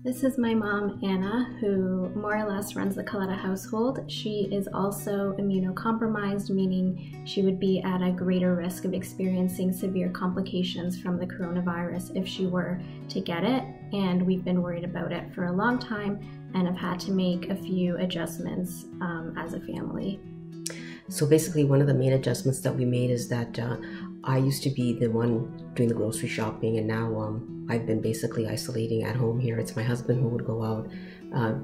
This is my mom, Anna, who more or less runs the Coletta household. She is also immunocompromised, meaning she would be at a greater risk of experiencing severe complications from the coronavirus if she were to get it. And we've been worried about it for a long time and have had to make a few adjustments as a family. So basically, one of the main adjustments that we made is that I used to be the one doing the grocery shopping, and now I've been basically isolating at home here. It's my husband who would go out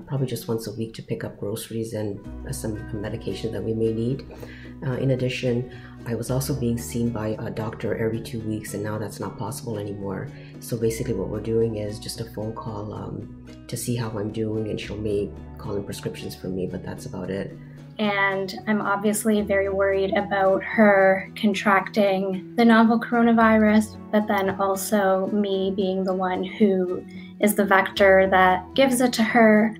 probably just once a week to pick up groceries and some medication that we may need. In addition, I was also being seen by a doctor every 2 weeks, and now that's not possible anymore. So basically what we're doing is just a phone call to see how I'm doing, and she may call in prescriptions for me, but that's about it. And I'm obviously very worried about her contracting the novel coronavirus, but then also me being the one who is the vector that gives it to her.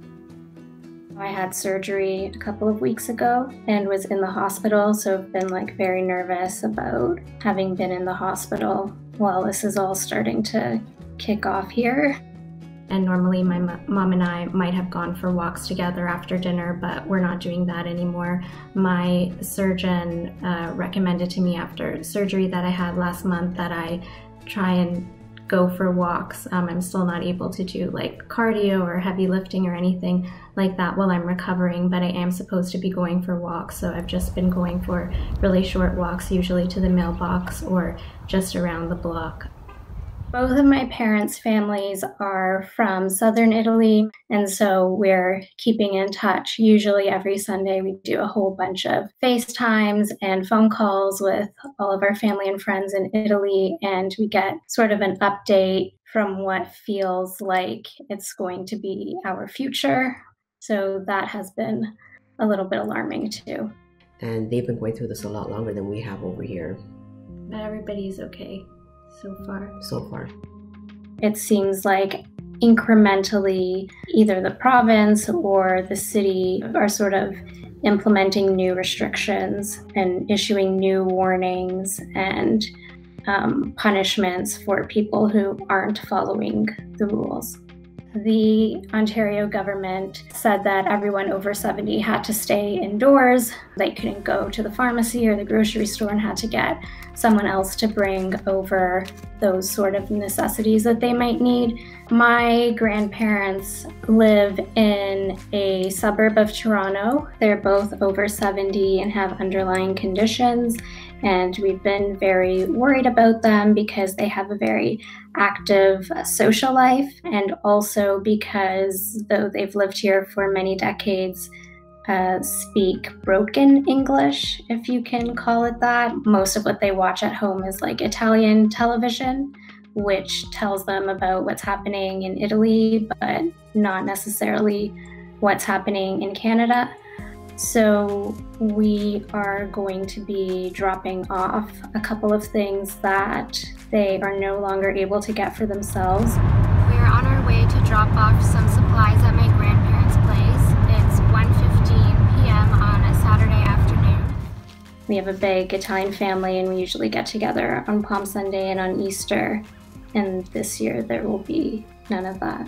I had surgery a couple of weeks ago and was in the hospital, so I've been very nervous about having been in the hospital while this is all starting to kick off here. And normally my mom and I might have gone for walks together after dinner, but we're not doing that anymore. My surgeon recommended to me after surgery that I had last month that I try and go for walks. I'm still not able to do cardio or heavy lifting or anything like that while I'm recovering, but I am supposed to be going for walks. So I've just been going for really short walks, usually to the mailbox or just around the block. Both of my parents' families are from southern Italy, and so we're keeping in touch. Usually every Sunday we do a whole bunch of FaceTimes and phone calls with all of our family and friends in Italy, and we get sort of an update from what feels like it's going to be our future. So that has been a little bit alarming too. And they've been going through this a lot longer than we have over here. But everybody's okay. So far. It seems like incrementally either the province or the city are sort of implementing new restrictions and issuing new warnings and punishments for people who aren't following the rules. The Ontario government said that everyone over 70 had to stay indoors. They couldn't go to the pharmacy or the grocery store and had to get someone else to bring over those sort of necessities that they might need. My grandparents live in a suburb of Toronto. They're both over 70 and have underlying conditions, and we've been very worried about them because they have a very active social life, and also because, though they've lived here for many decades, speak broken English, if you can call it that. Most of what they watch at home is Italian television, which tells them about what's happening in Italy, but not necessarily what's happening in Canada. So we are going to be dropping off a couple of things that they are no longer able to get for themselves. We are on our way to drop off some supplies at my grandparents' place. It's 1:15 p.m. on a Saturday afternoon. We have a big Italian family, and we usually get together on Palm Sunday and on Easter. And this year there will be none of that.